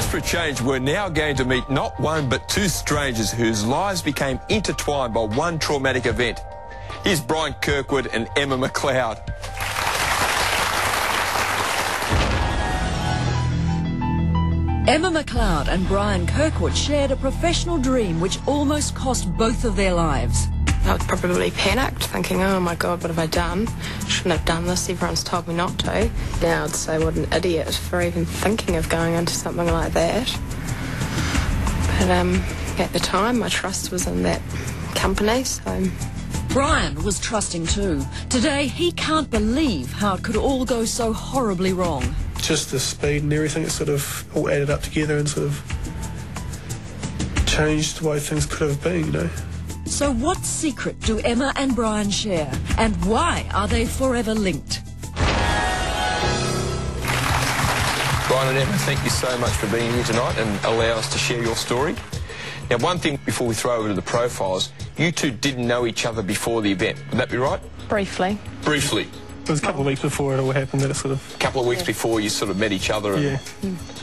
Just for a change, we're now going to meet not one but two strangers whose lives became intertwined by one traumatic event. Here's Brian Kirkwood and Emma McLeod. Emma McLeod and Brian Kirkwood shared a professional dream which almost cost both of their lives. I was probably panicked, thinking, oh my God, what have I done? Shouldn't have done this, everyone's told me not to. Now I'd say what an idiot for even thinking of going into something like that. But at the time, my trust was in that company, so... Brian was trusting too. Today, he can't believe how it could all go so horribly wrong. Just the speed and everything, it sort of all added up together and sort of changed the way things could have been, you know. So what secret do Emma and Brian share? And why are they forever linked? Brian and Emma, thank you so much for being here tonight and allow us to share your story. Now, one thing before we throw over to the profiles, you two didn't know each other before the event. Would that be right? Briefly. Briefly. It was a couple of weeks before it all happened that it sort of... A couple of weeks before you sort of met each other. And... Yeah.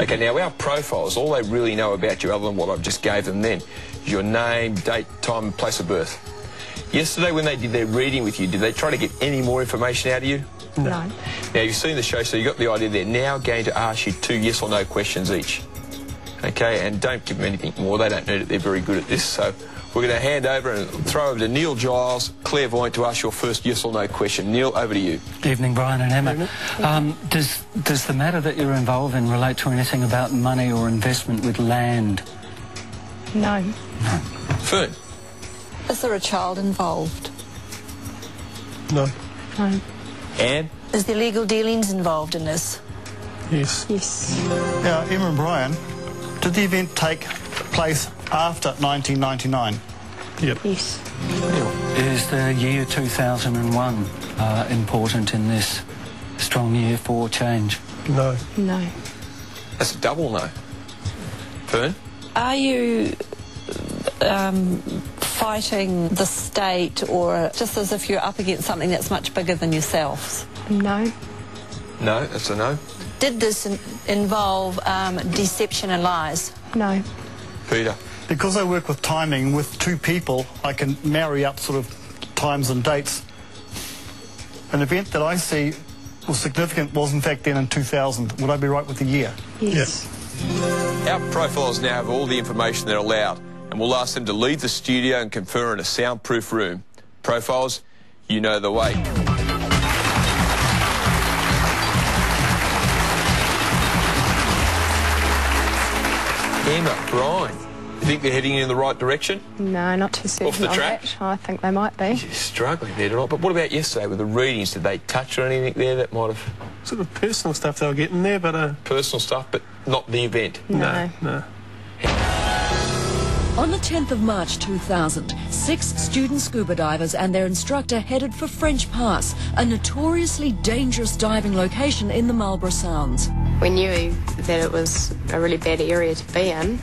Okay, now our profiles, all they really know about you other than what I just gave them then, is your name, date, time and place of birth. Yesterday when they did their reading with you, did they try to get any more information out of you? No. Now, you've seen the show, so you got the idea. They're now going to ask you 2 yes or no questions each. Okay, and don't give them anything more. They don't need it. They're very good at this. So we're going to hand over and throw over to Neil Giles, clairvoyant, to ask your first yes or no question. Neil, over to you. Evening, Brian and Emma. Does the matter that you're involved in relate to anything about money or investment with land? No. No. Fern. Is there a child involved? No. No. Anne. Is there legal dealings involved in this? Yes. Yes. Now, Emma and Brian, did the event take place after 1999? Yep. Yes. Is the year 2001 important in this strong year for change? No. No. That's a double no. Fern. Are you fighting the state, or just as if you're up against something that's much bigger than yourselves? No. No, that's a no. Did this involve deception and lies? No. Peter. Because I work with timing, with two people, I can marry up sort of times and dates. An event that I see was significant was in fact then in 2000. Would I be right with the year? Yes. Yep. Our profiles now have all the information they're allowed, and we'll ask them to leave the studio and confer in a soundproof room. Profiles, you know the way. Emma, Brian, you think they're heading in the right direction? No, not too certain Off the on track? that. I think they might be. You're struggling there tonight. But what about yesterday with the readings? Did they touch on anything there that might have... Sort of personal stuff they were getting there, but... Personal stuff, but not the event? No. No. On the 10th of March 2000, 6 student scuba divers and their instructor headed for French Pass, a notoriously dangerous diving location in the Marlborough Sounds. We knew that it was a really bad area to be in,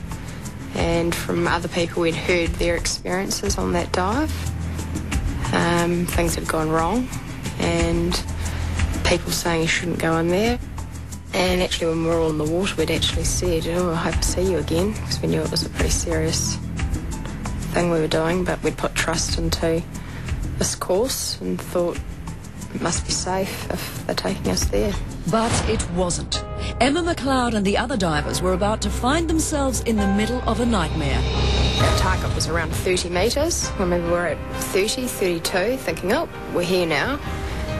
and from other people we'd heard their experiences on that dive. Things had gone wrong, and people saying you shouldn't go in there. And actually when we were all in the water, we'd actually said, oh, I hope to see you again, because we knew it was a pretty serious thing we were doing, but we'd put trust into this course and thought it must be safe if they're taking us there. But it wasn't. Emma McLeod and the other divers were about to find themselves in the middle of a nightmare. Our target was around 30 metres. I remember we were at 30, 32, thinking, oh, we're here now.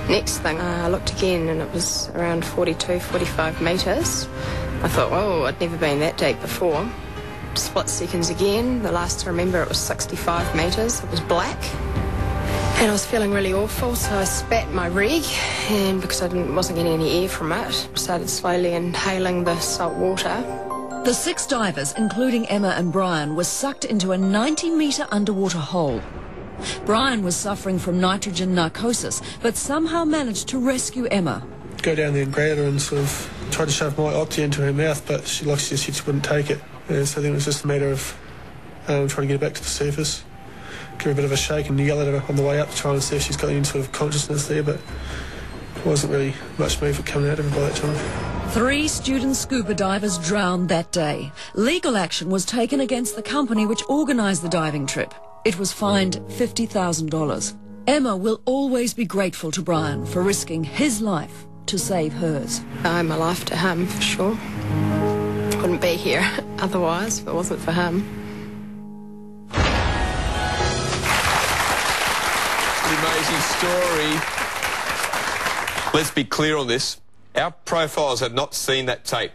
Next thing, I looked again and it was around 42, 45 metres. I thought, oh, I'd never been that deep before. Split seconds again. The last I remember, it was 65 metres. It was black. And I was feeling really awful, so I spat my rig, and because I wasn't getting any air from it, started slowly inhaling the salt water. The 6 divers, including Emma and Brian, were sucked into a 90-metre underwater hole. Brian was suffering from nitrogen narcosis, but somehow managed to rescue Emma. Go down there and grab her and sort of tried to shove my oxy into her mouth, but she said she wouldn't take it. So then it was just a matter of trying to get her back to the surface. Give her a bit of a shake and yell at her on the way up to try and see if she's got any sort of consciousness there, but there wasn't really much movement coming out of her by that time. 3 student scuba divers drowned that day. Legal action was taken against the company which organised the diving trip. It was fined $50,000. Emma will always be grateful to Brian for risking his life to save hers. I owe my life to him, for sure. Wouldn't be here otherwise if it wasn't for him. Amazing story. Let's be clear on this. Our profiles have not seen that tape.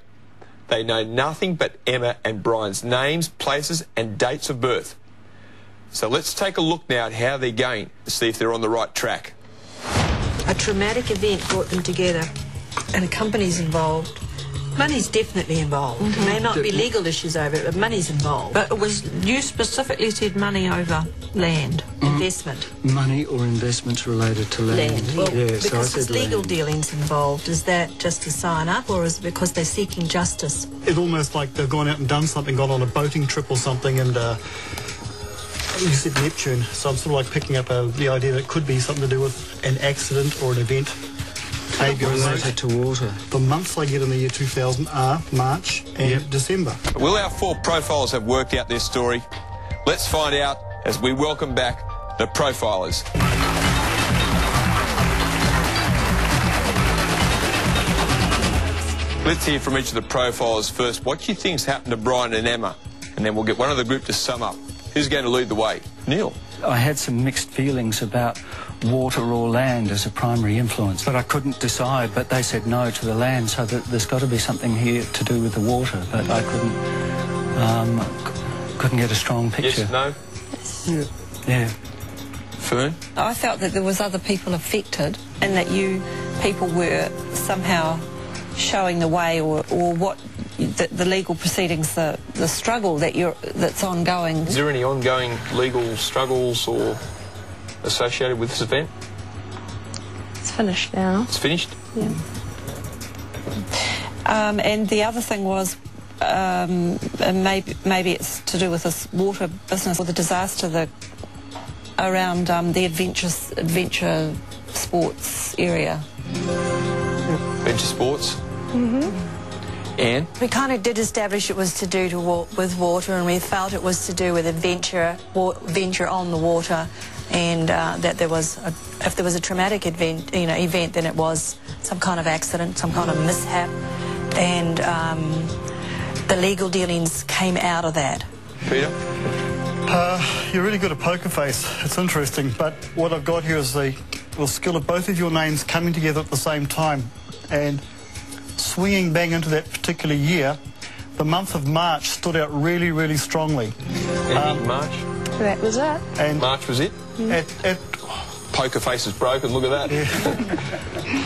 They know nothing but Emma and Brian's names, places and dates of birth. So let's take a look now at how they're going to see if they're on the right track. A traumatic event brought them together and a company's involved. Money's definitely involved. There may not be legal issues over it, but money's involved. But it was, you specifically said money over land, investment. Money or investments related to land. Well, yeah, so I because said there's legal land. dealings involved. Is that just to sign up, or is it because they're seeking justice? It's almost like they've gone out and done something, gone on a boating trip or something, and you said Neptune, so I'm sort of like picking up the idea that it could be something to do with an accident or an event. Maybe Related to water. The months I get in the year 2000 are March and December. Will our 4 profiles have worked out their story? Let's find out as we welcome back the profilers. Let's hear from each of the profilers first. What do you think's happened to Brian and Emma? And then we'll get one of the group to sum up. Who's going to lead the way? Neil. I had some mixed feelings about water or land as a primary influence, but I couldn't decide. But they said no to the land, so that there's got to be something here to do with the water. But I couldn't get a strong picture. Yes, no? Yes. Yeah. Fern? I felt that there was other people affected and that you people were somehow showing the way, or what the legal proceedings, the struggle that's ongoing. Is there any ongoing legal struggles or associated with this event? It's finished now. It's finished? Yeah. And the other thing was, maybe it's to do with this water business or the disaster around the adventure sports area. Adventure sports? Anne? We kind of did establish it was to do with water, and we felt it was to do with adventure on the water, and that if there was a traumatic event, then it was some kind of accident, some kind of mishap, and the legal dealings came out of that. Peter? You're really good at poker face. It's interesting, but what I've got here is the skill of both of your names coming together at the same time, and swinging bang into that particular year. The month of March stood out really, really strongly. March? That was it. And March was it? Poker face is broken, look at that. Yeah.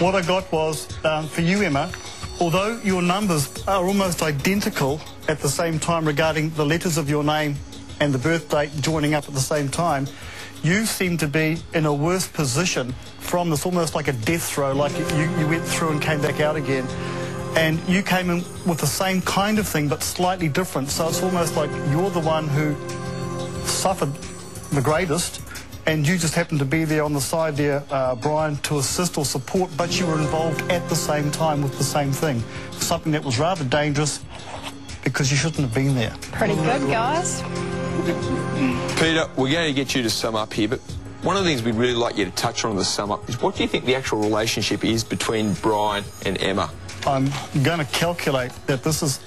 What I got was, for you, Emma, although your numbers are almost identical at the same time regarding the letters of your name and the birth date joining up at the same time, you seem to be in a worse position from this, almost like a death throw, like you went through and came back out again. And you came in with the same kind of thing, but slightly different. So it's almost like you're the one who suffered the greatest, and you just happened to be there on the side there, Brian, to assist or support, but you were involved at the same time with the same thing. Something that was rather dangerous because you shouldn't have been there. Pretty good, guys. Peter, we're going to get you to sum up here, but one of the things we'd really like you to touch on in the sum up is what do you think the actual relationship is between Brian and Emma? I'm going to calculate that this is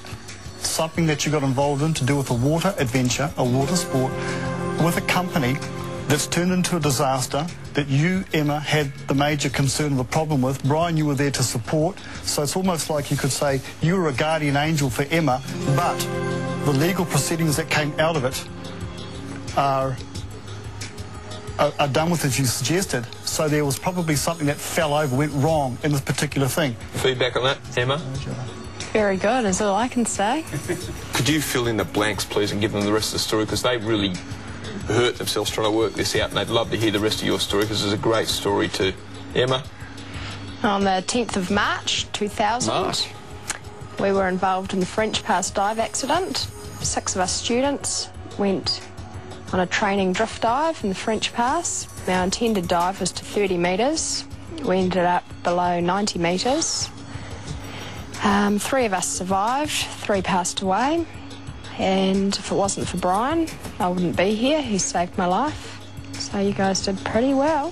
something that you got involved in to do with a water adventure, a water sport, with a company that's turned into a disaster that you, Emma, had the major concern or the problem with. Brian, you were there to support. So it's almost like you could say you were a guardian angel for Emma, but the legal proceedings that came out of it are done with as you suggested. So there was probably something that fell over, went wrong in this particular thing. Feedback on that, Emma? Very good, is all I can say. Could you fill in the blanks, please, and give them the rest of the story, because they really hurt themselves trying to work this out, and they'd love to hear the rest of your story, because it's a great story too. Emma? On the 10th of March 2000, we were involved in the French Pass dive accident. 6 of us students went on a training drift dive in the French Pass. Our intended dive was to 30 metres. We ended up below 90 metres. 3 of us survived, 3 passed away, and if it wasn't for Brian, I wouldn't be here. He saved my life. So you guys did pretty well.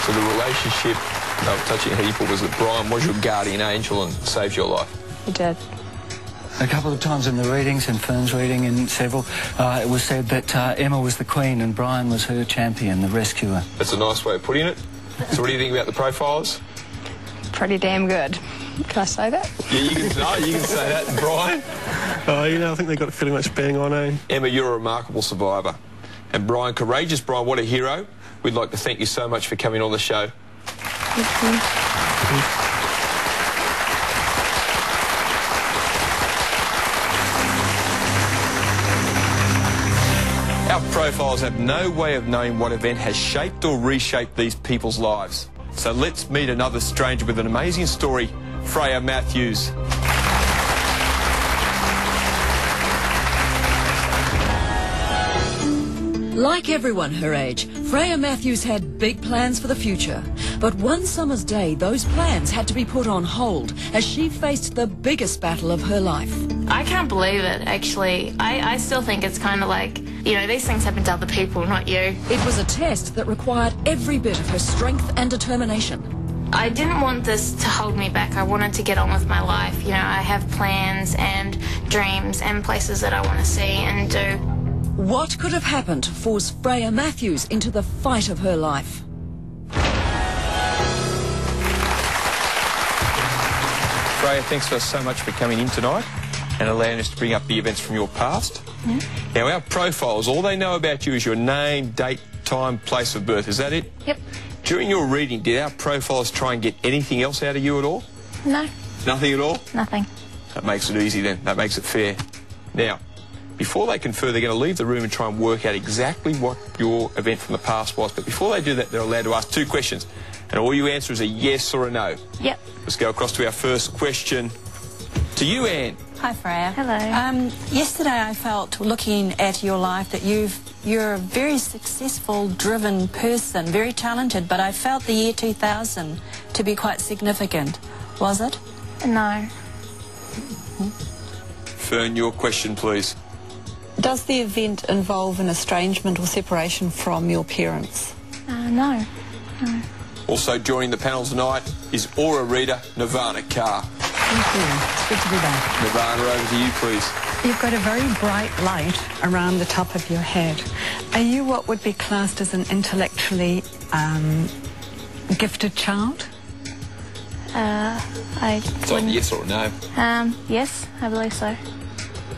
So the relationship, touching how you put, was that Brian was your guardian angel and saved your life? He did. A couple of times in the readings, in Fern's reading, in several, it was said that Emma was the queen and Brian was her champion, the rescuer. That's a nice way of putting it. So what do you think about the profiles? Pretty damn good. Can I say that? Yeah, you can say that. Brian? Oh, you know, I think they got it pretty much bang on, eh? Emma, you're a remarkable survivor. And Brian, courageous Brian, what a hero. We'd like to thank you so much for coming on the show. Thank you. Our profiles have no way of knowing what event has shaped or reshaped these people's lives. So let's meet another stranger with an amazing story, Freya Matthews. Like everyone her age, Freya Matthews had big plans for the future. But one summer's day, those plans had to be put on hold as she faced the biggest battle of her life. I can't believe it, actually. I still think it's kind of like, you know, these things happen to other people, not you. It was a test that required every bit of her strength and determination. I didn't want this to hold me back. I wanted to get on with my life. You know, I have plans and dreams and places that I want to see and do. What could have happened to force Freya Matthews into the fight of her life? Freya, thanks so much for coming in tonight and allowing us to bring up the events from your past. Yeah. Now, our profiles, all they know about you is your name, date, time, place of birth. Is that it? Yep. During your reading, did our profiles try and get anything else out of you at all? No. Nothing at all? Nothing. That makes it easy then. That makes it fair. Now, before they confer, they're going to leave the room and try and work out exactly what your event from the past was. But before they do that, they're allowed to ask 2 questions. And all you answer is a yes or a no. Yep. Let's go across to our first question. To you, Anne. Hi, Freya. Hello. Yesterday I felt, looking at your life, that you're a very successful, driven person, very talented, but I felt the year 2000 to be quite significant. Was it? No. Fern, your question, please. Does the event involve an estrangement or separation from your parents? No. No. Also joining the panel tonight is aura reader Nirvana Carr. Thank you. It's good to be back. Nirvana, over to you, please. You've got a very bright light around the top of your head. Are you what would be classed as an intellectually gifted child? It's either yes or no. Yes, I believe so.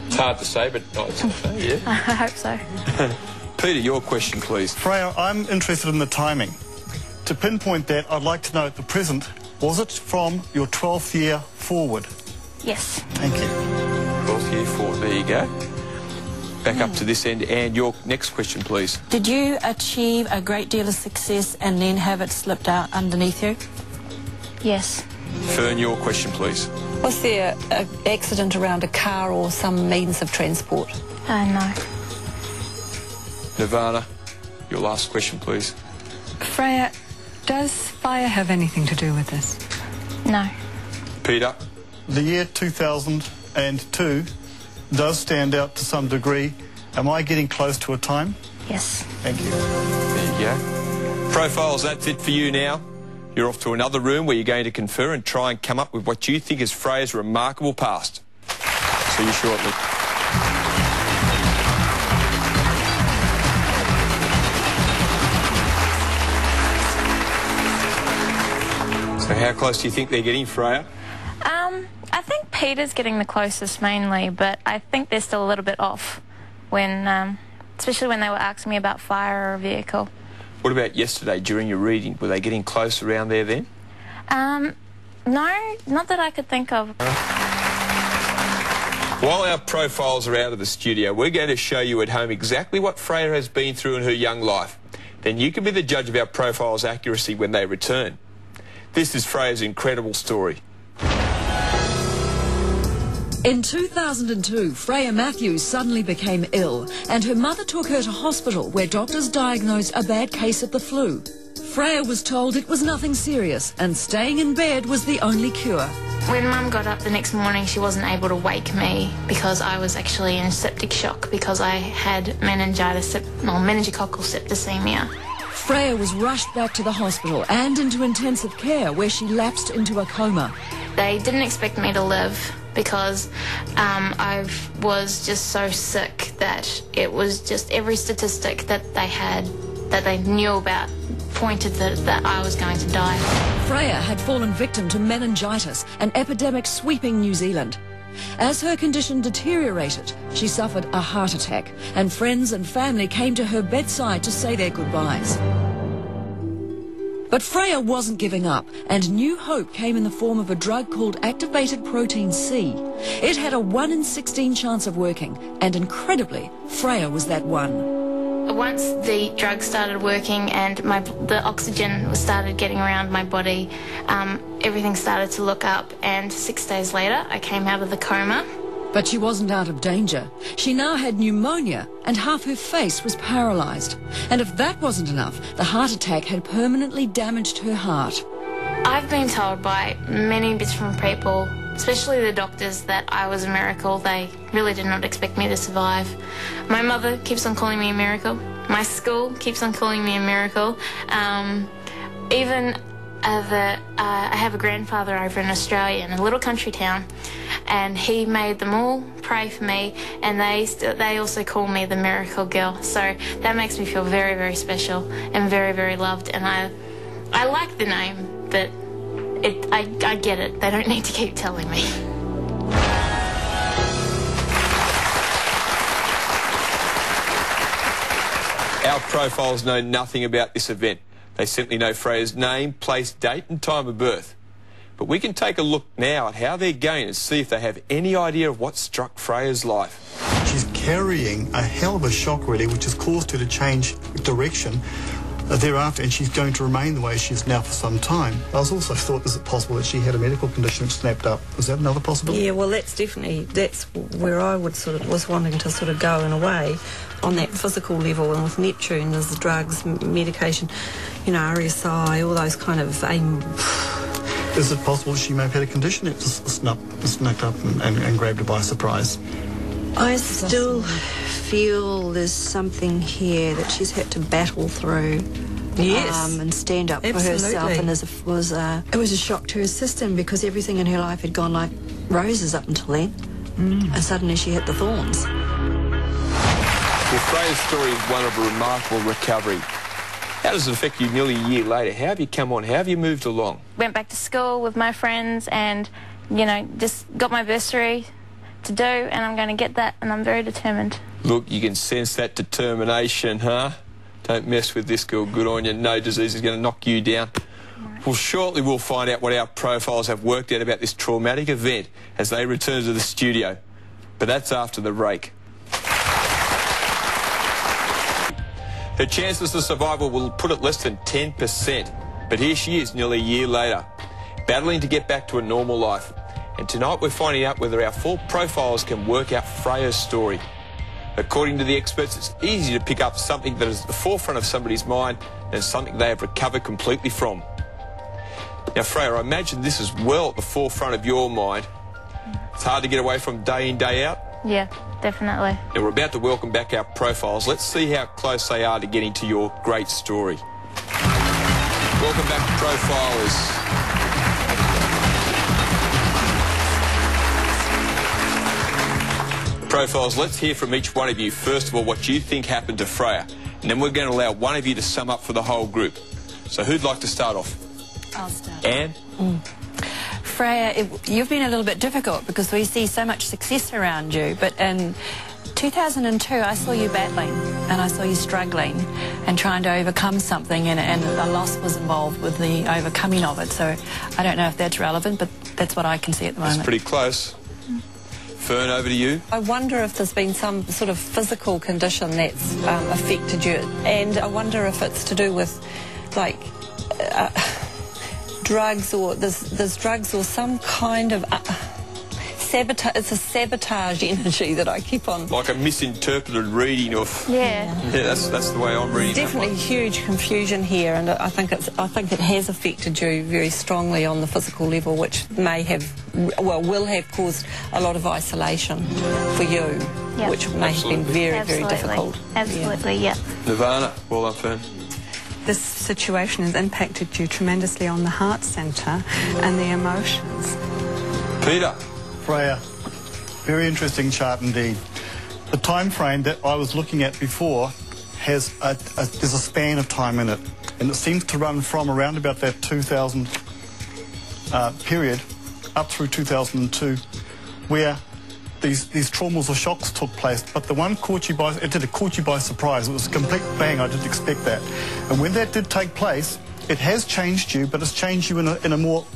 It's hard to say, but it's yeah. I hope so. Peter, your question, please. Freya, I'm interested in the timing. To pinpoint that, I'd like to know at the present, was it from your 12th year forward? Yes. Thank you. 12th year forward, there you go. Back up to this end, and your next question, please. Did you achieve a great deal of success and then have it slipped out underneath you? Yes. Fern, your question, please. Was there an accident around a car or some means of transport? No. Nirvana, your last question, please. Freya, does fire have anything to do with this? No. Peter. The year 2002 does stand out to some degree. Am I getting close to a time? Yes. Thank you. There you go. Profiles, that's it for you now. You're off to another room where you're going to confer and try and come up with what you think is Freya's remarkable past. See you shortly. So how close do you think they're getting, Freya? I think Peter's getting the closest mainly, but I think they're still a little bit off when, especially when they were asking me about fire or a vehicle. What about yesterday during your reading? Were they getting close around there then? No, not that I could think of. While our profiles are out of the studio, we're going to show you at home exactly what Freya has been through in her young life. Then you can be the judge of our profiles' accuracy when they return. This is Freya's incredible story. In 2002, Freya Matthews suddenly became ill and her mother took her to hospital where doctors diagnosed a bad case of the flu. Freya was told it was nothing serious and staying in bed was the only cure. When Mum got up the next morning, she wasn't able to wake me because I was actually in septic shock because I had meningococcal septicemia. Freya was rushed back to the hospital and into intensive care where she lapsed into a coma. They didn't expect me to live because I was just so sick that it was just every statistic that they knew about pointed that I was going to die. Freya had fallen victim to meningitis, an epidemic sweeping New Zealand. As her condition deteriorated, she suffered a heart attack, and friends and family came to her bedside to say their goodbyes. But Freya wasn't giving up, and new hope came in the form of a drug called activated protein C. It had a 1 in 16 chance of working, and incredibly, Freya was that one. Once the drug started working and the oxygen started getting around my body, everything started to look up, and 6 days later I came out of the coma. But she wasn't out of danger. She now had pneumonia and half her face was paralysed. And if that wasn't enough, the heart attack had permanently damaged her heart. I've been told by many different people, especially the doctors, that I was a miracle. They really did not expect me to survive. My mother keeps on calling me a miracle. My school keeps on calling me a miracle. I have a grandfather over in Australia in a little country town, and he made them all pray for me, and they also call me the miracle girl. So that makes me feel very, very special and very, very loved. And I like the name, but I get it. They don't need to keep telling me. Our profiles know nothing about this event. They simply know Freya's name, place, date and time of birth. But we can take a look now at how they're going and see if they have any idea of what struck Freya's life. She's carrying a hell of a shock, really, which has caused her to change direction thereafter, and she's going to remain the way she is now for some time. I was also thought, is it possible that she had a medical condition which snapped up? Is that another possibility? Yeah, well, that's where I was wanting to sort of go in a way, on that physical level. And with Neptune, there's the drugs, medication, you know, RSI, all those kind of aim. Is it possible she may have had a condition that just snuck up and grabbed her by surprise? I still feel there's something here that she's had to battle through. Yes. And stand up for herself. And it was a shock to her system, because everything in her life had gone like roses up until then. And suddenly she hit the thorns. Well, Freya's story is one of a remarkable recovery. How does it affect you nearly a year later? How have you come on? How have you moved along? Went back to school with my friends and, you know, just got my bursary to do, and I'm going to get that, and I'm very determined. Look, you can sense that determination, huh? Don't mess with this girl. Good on you. No disease is going to knock you down. Well, shortly we'll find out what our profiles have worked out about this traumatic event as they return to the studio. But that's after the break. Her chances of survival will put it less than 10%. But here she is nearly a year later, battling to get back to a normal life. And tonight we're finding out whether our full profiles can work out Freya's story. According to the experts, it's easy to pick up something that is at the forefront of somebody's mind and something they have recovered completely from. Now, Freya, I imagine this is well at the forefront of your mind. It's hard to get away from day in, day out. Yeah, definitely. Now, we're about to welcome back our profiles. Let's see how close they are to getting to your great story. Welcome back, Profilers. Profiles, let's hear from each one of you, first of all, what you think happened to Freya. And then we're going to allow one of you to sum up for the whole group. So who'd like to start off? I'll start. Anne? Freya, you've been a little bit difficult because we see so much success around you, but in 2002 I saw you battling and I saw you struggling and trying to overcome something, and a loss was involved with the overcoming of it. So I don't know if that's relevant, but that's what I can see at the moment. That's pretty close. Fern, over to you. I wonder if there's been some sort of physical condition that's affected you, and I wonder if it's to do with, like, drugs, or there's drugs or some kind of sabotage. It's a sabotage energy that I keep on. Like a misinterpreted reading of. Yeah. Yeah, that's the way I'm reading. There's definitely huge confusion here, and I think it has affected you very strongly on the physical level, which may have will have caused a lot of isolation for you, which may have been very, very difficult. Absolutely, yeah. Nirvana, well done, Fern. This situation has impacted you tremendously on the heart centre and the emotions. Peter. Freya, very interesting chart indeed. The time frame that I was looking at before has there's a span of time in it, and it seems to run from around about that 2000 period up through 2002, where these traumas or shocks took place. But the one caught you by surprise. It was a complete bang. I didn't expect that. And when that did take place, it has changed you, but it's changed you in a more,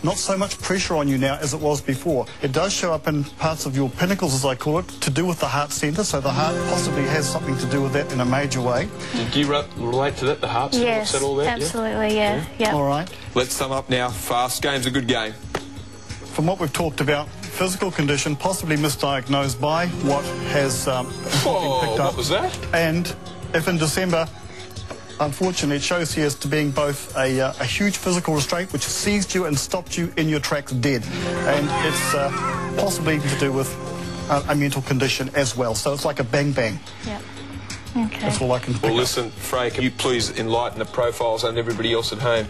not so much pressure on you now as it was before. It does show up in parts of your pinnacles, as I call it, to do with the heart centre, so the heart possibly has something to do with that in a major way. Do you relate to that, the heart centre? Yes, all that? absolutely, yeah. All right. Let's sum up now. Fast game's a good game. From what we've talked about, physical condition possibly misdiagnosed by what has been picked up. What was that? And if in December, unfortunately, it shows here as to being both a huge physical restraint which seized you and stopped you in your tracks dead. And it's possibly to do with a mental condition as well. So it's like a bang-bang. Yep. Okay. That's all I can think Well, of. listen, Freya, can you please enlighten the profiles and everybody else at home?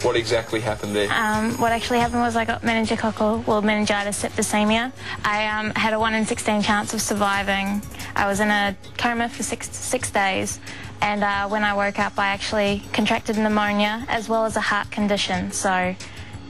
What exactly happened there? What actually happened was I got meningococcal, well, meningitis septicemia. I had a 1 in 16 chance of surviving. I was in a coma for six days, and when I woke up, I actually contracted pneumonia as well as a heart condition. So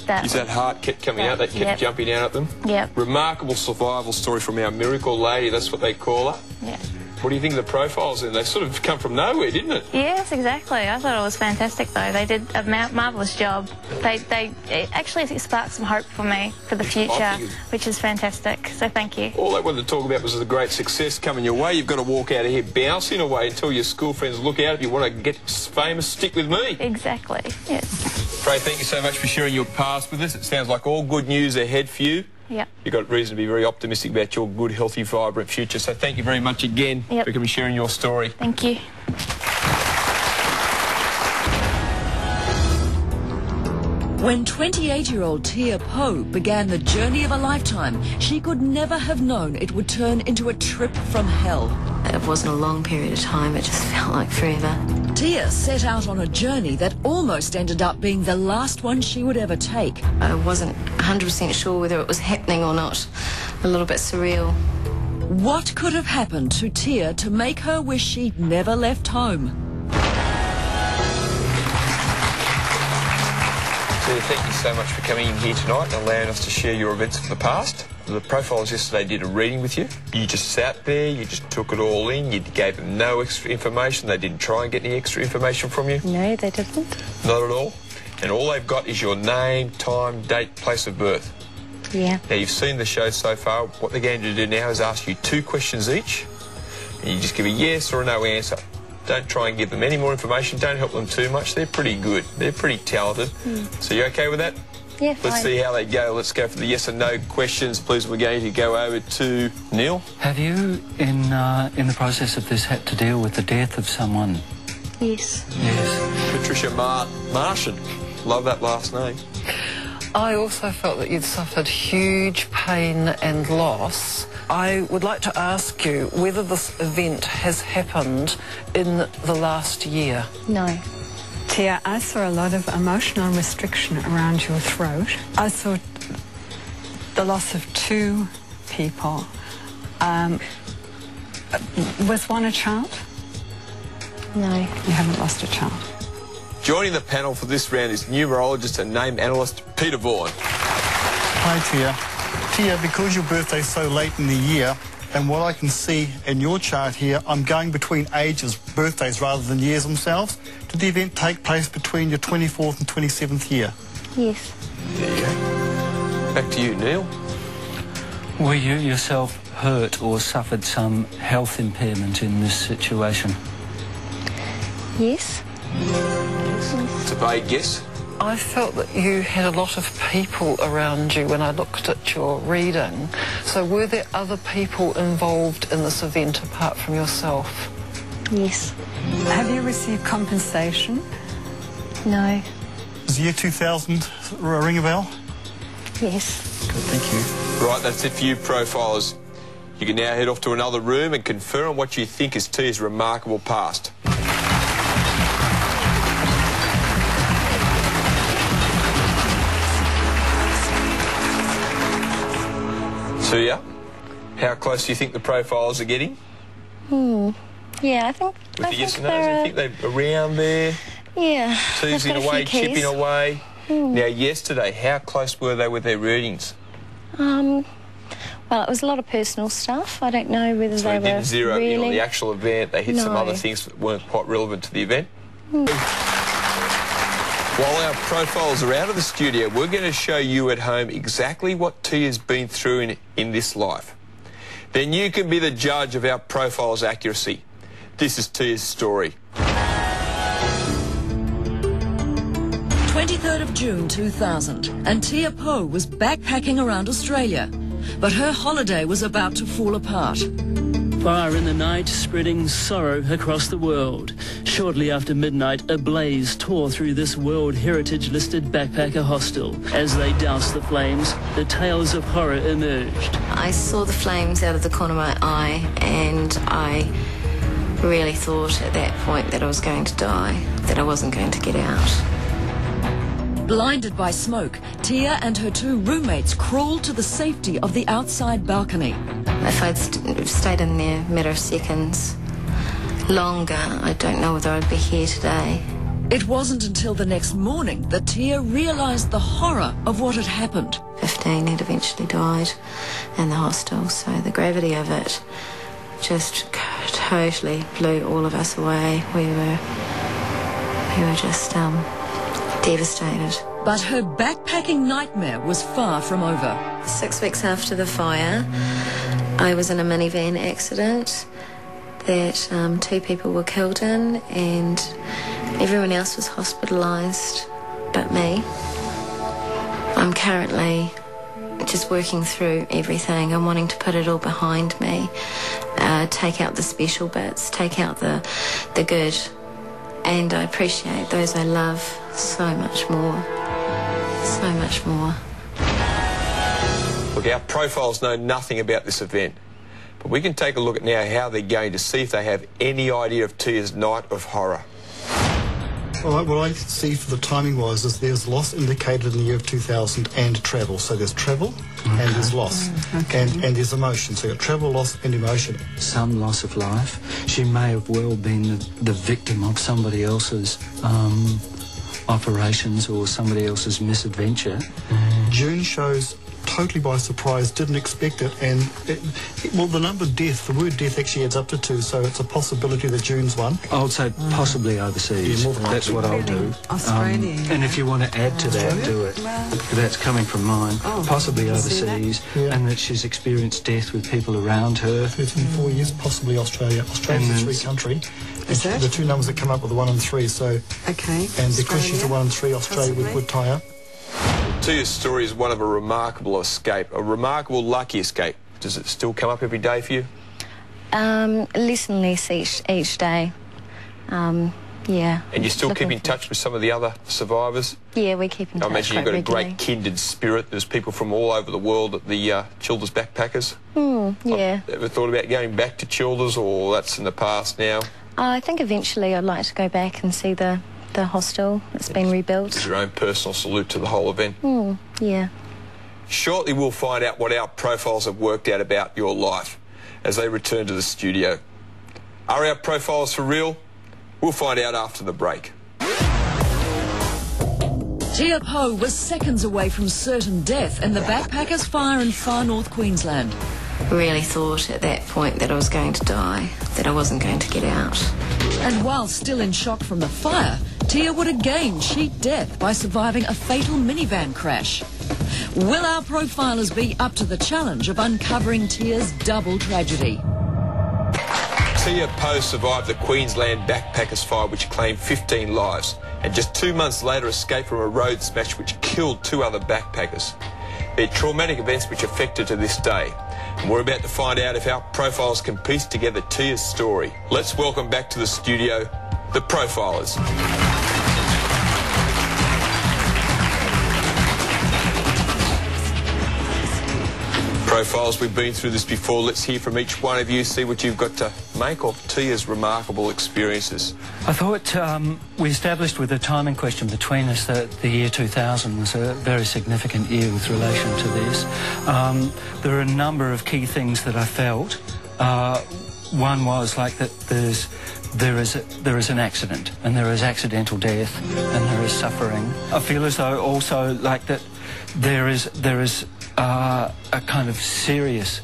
that... Is that heart kept coming out? That kept jumping out at them? Yep. Remarkable survival story from our miracle lady. That's what they call her. Yeah. What do you think of the profiles then? They sort of come from nowhere, didn't it? Yes, exactly. I thought it was fantastic, though. They did a marvellous job. It actually sparked some hope for me for the future, which is fantastic. So thank you. All I wanted to talk about was the great success coming your way. You've got to walk out of here bouncing away and tell your school friends, look out, if you want to get famous, stick with me. Exactly, yes. Freya, thank you so much for sharing your past with us. It sounds like all good news ahead for you. Yep. You've got reason to be very optimistic about your good, healthy, vibrant future. So thank you very much again for sharing your story. Thank you. When 28-year-old Tia Poe began the journey of a lifetime, she could never have known it would turn into a trip from hell. It wasn't a long period of time, it just felt like forever. Tia set out on a journey that almost ended up being the last one she would ever take. I wasn't 100% sure whether it was happening or not. A little bit surreal. What could have happened to Tia to make her wish she'd never left home? Tia, thank you so much for coming in here tonight and allowing us to share your events of the past. The profiles yesterday did a reading with you. You just sat there, you just took it all in, you gave them no extra information. They didn't try and get any extra information from you. No, they didn't. Not at all. And all they've got is your name, time, date, place of birth. Yeah. Now, you've seen the show so far. What they're going to do now is ask you 2 questions each, and you just give a yes or a no answer. Don't try and give them any more information. Don't help them too much. They're pretty good. They're pretty talented. So you okay with that? Yeah, fine. Let's see how they go. Let's go for the yes and no questions, please. We're going to go over to Neil. Have you, in the process of this, had to deal with the death of someone? Yes. Yes. Patricia Martian. Love that last name. I also felt that you'd suffered huge pain and loss. I would like to ask you whether this event has happened in the last year. No. Tia, I saw a lot of emotional restriction around your throat. I saw the loss of 2 people. Was one a child? No. You haven't lost a child. Joining the panel for this round is numerologist and name analyst Peter Vaughan. Hi, Tia. Tia, because your birthday's so late in the year, and what I can see in your chart here, I'm going between ages, birthdays rather than years themselves. Did the event take place between your 24th and 27th year? Yes. There you go. Back to you, Neil. Were you yourself hurt or suffered some health impairment in this situation? Yes. It's a vague guess. I felt that you had a lot of people around you when I looked at your reading. So were there other people involved in this event apart from yourself? Yes. Have you received compensation? No. Does the year 2000 ring a bell? Yes. Good, thank you. Right, that's it for you, profilers. You can now head off to another room and confer on what you think is Tia's remarkable past. Tia, how close do you think the profilers are getting? Yeah, I think. With the yes and no's, I think they're around there. Yeah. Teasing away, chipping away. Now, yesterday, how close were they with their readings? Well, it was a lot of personal stuff. I don't know whether So they didn't were zero in really... on the actual event. They hit some No. other things that weren't quite relevant to the event. While our profiles are out of the studio, we're going to show you at home exactly what Tia's been through in this life. Then you can be the judge of our profile's accuracy. This is Tia's story. 23rd of June 2000, and Tia Poe was backpacking around Australia. But her holiday was about to fall apart. Fire in the night, spreading sorrow across the world. Shortly after midnight, a blaze tore through this World Heritage-listed backpacker hostel. As they doused the flames, the tales of horror emerged. I saw the flames out of the corner of my eye, and I really thought at that point that I was going to die, that I wasn't going to get out. Blinded by smoke, Tia and her two roommates crawled to the safety of the outside balcony. If I'd stayed in there a matter of seconds longer, I don't know whether I'd be here today. It wasn't until the next morning that Tia realised the horror of what had happened. 15 had eventually died in the hostel, so the gravity of it just totally blew all of us away. We were just devastated. But her backpacking nightmare was far from over. 6 weeks after the fire, I was in a minivan accident that 2 people were killed in, and everyone else was hospitalised but me. I'm currently just working through everything. I'm wanting to put it all behind me, take out the special bits, take out the good, and I appreciate those I love so much more. So much more. Look, our profiles know nothing about this event, but we can take a look at now how they're going to see if they have any idea of Tia's night of horror. Well, what I see for the timing-wise is there's loss indicated in the year of 2000 and travel. So there's travel and there's loss and there's emotion. So you've got travel, loss and emotion. Some loss of life. She may have well been the victim of somebody else's operations or somebody else's misadventure. June shows totally by surprise, didn't expect it, and well, the number death, the word death actually adds up to 2, so it's a possibility that June's one. I would say possibly overseas. Yeah, more than that's what I'll do. Australia. And if you want to add to that, do it. That's coming from mine. Possibly overseas, and that she's experienced death with people around her. 4 years, possibly Australia. Australia's a 3 country. Is that? The 2 numbers that come up with the 1 and 3, so... Okay. And because she's a 1 and 3, Australia would tie up. Tia's story is one of a remarkable escape, a remarkable lucky escape. Does it still come up every day for you? Less and less each day. Yeah. And you still keep in touch with some of the other survivors? Yeah, we keep in touch. I imagine you've got a great kindred spirit. There's people from all over the world at the Childers Backpackers. Yeah. Ever thought about going back to Childers, or that's in the past now? I think eventually I'd like to go back and see the hostel that's been rebuilt. It's your own personal salute to the whole event. Yeah. Shortly we'll find out what our profiles have worked out about your life as they return to the studio. Are our profiles for real? We'll find out after the break. Tia Poe was seconds away from certain death in the backpackers' fire in far north Queensland. Really thought at that point that I was going to die, that I wasn't going to get out. And while still in shock from the fire, Tia would again cheat death by surviving a fatal minivan crash. Will our profilers be up to the challenge of uncovering Tia's double tragedy? Tia Poe survived the Queensland backpackers fire, which claimed 15 lives, and just 2 months later escaped from a road smash which killed 2 other backpackers. They're traumatic events which affect her to this day. And we're about to find out if our profiles can piece together Tia's story. Let's welcome back to the studio the profilers. profiles. We've been through this before. Let's hear from each one of you, see what you've got to make of Tia's remarkable experiences. I thought we established with the timing question between us that the year 2000 was a very significant year with relation to this. There are a number of key things that I felt. One was like that there is an accident, and there is accidental death, and there is suffering. I feel as though also like that there is a kind of serious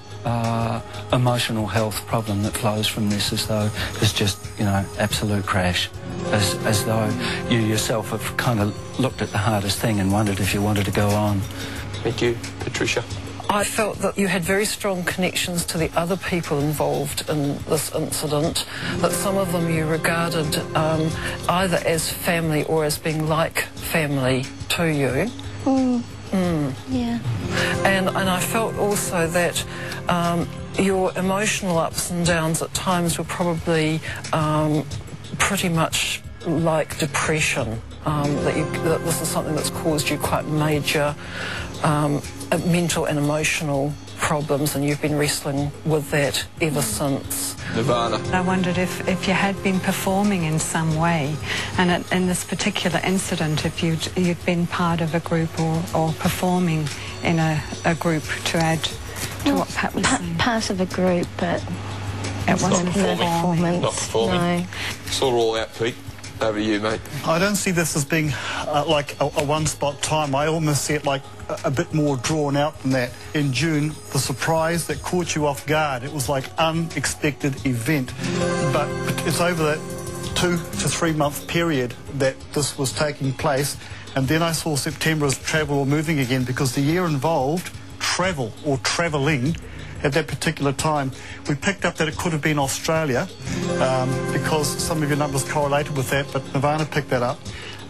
emotional health problem that flows from this, as though it's just, you know, absolute crash, as though you yourself have kind of looked at the hardest thing and wondered if you wanted to go on. Thank you, Patricia. I felt that you had very strong connections to the other people involved in this incident, that some of them you regarded either as family or as being like family to you. Yeah. And I felt also that your emotional ups and downs at times were probably pretty much like depression, that this is something that's caused you quite major mental and emotional problems, and you've been wrestling with that ever since. Nirvana. I wondered if you had been performing in some way, and in this particular incident, if you'd been part of a group or performing in a group to add to what Pat was saying. Part of a group, but it wasn't performance. Not performing. No. Sort it all out, Pete. Over to you, mate. I don't see this as being like a one-spot time. I almost see it like a bit more drawn out than that. In June, the surprise that caught you off guard, it was like unexpected event. But it's over that 2 to 3 month period that this was taking place. And then I saw September as travel or moving again, because the year involved travel or travelling. At that particular time, we picked up that it could have been Australia because some of your numbers correlated with that, but Nirvana picked that up.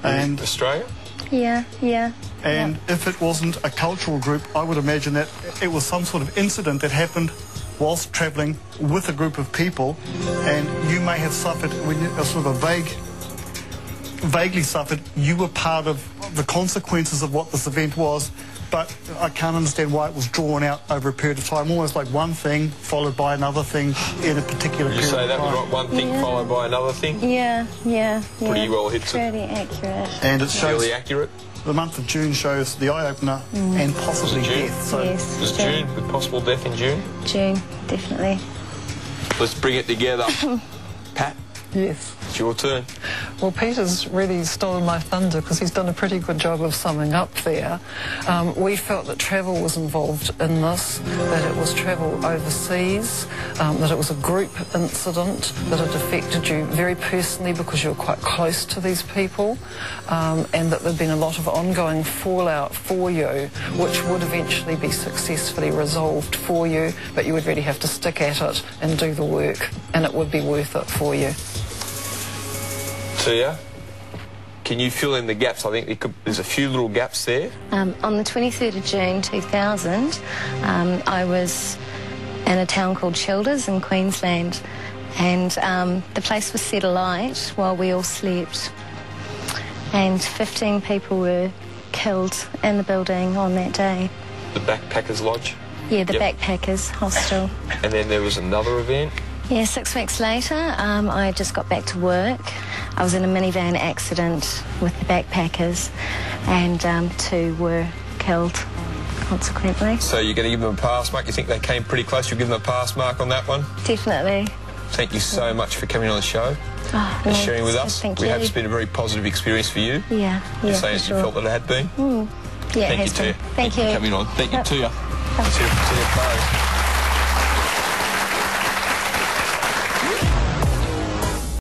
And Australia? Yeah. And if it wasn't a cultural group, I would imagine that it was some sort of incident that happened whilst travelling with a group of people, and you may have suffered, sort of vaguely suffered, you were part of the consequences of what this event was. But I can't understand why it was drawn out over a period of time, almost like one thing followed by another thing in a particular period of time. You say that was right, one thing followed by another thing? Yeah. Pretty well hits it. Pretty accurate. And it shows, fairly accurate. The month of June shows the eye-opener and possibly death. So Yes. Was June, with possible death in June? June, definitely. Let's bring it together. Pat? Yes. It's your turn. Well, Peter's really stolen my thunder because he's done a pretty good job of summing up there. We felt that travel was involved in this, that it was travel overseas, that it was a group incident, that it affected you very personally because you were quite close to these people, and that there'd been a lot of ongoing fallout for you, which would eventually be successfully resolved for you, but you would really have to stick at it and do the work, and it would be worth it for you. Tia, can you fill in the gaps? I think there's a few little gaps there. On the 23rd of June 2000, I was in a town called Childers in Queensland, and the place was set alight while we all slept, and 15 people were killed in the building on that day. The Backpackers Lodge? Yeah, the Backpackers Hostel. And then there was another event? Yeah, 6 weeks later, I just got back to work. I was in a minivan accident with the Backpackers, and 2 were killed consequently. So you're going to give them a pass mark? You think they came pretty close? You'll give them a pass mark on that one? Definitely. Thank you so much for coming on the show and sharing with us. Thank we you. hope it's been a very positive experience for you. Yeah, You're saying for you felt that it had been? Yeah, Thank you, it has been. Tia. Thank you. For coming on. Thank you, Tia. Thanks. See you, Chloe.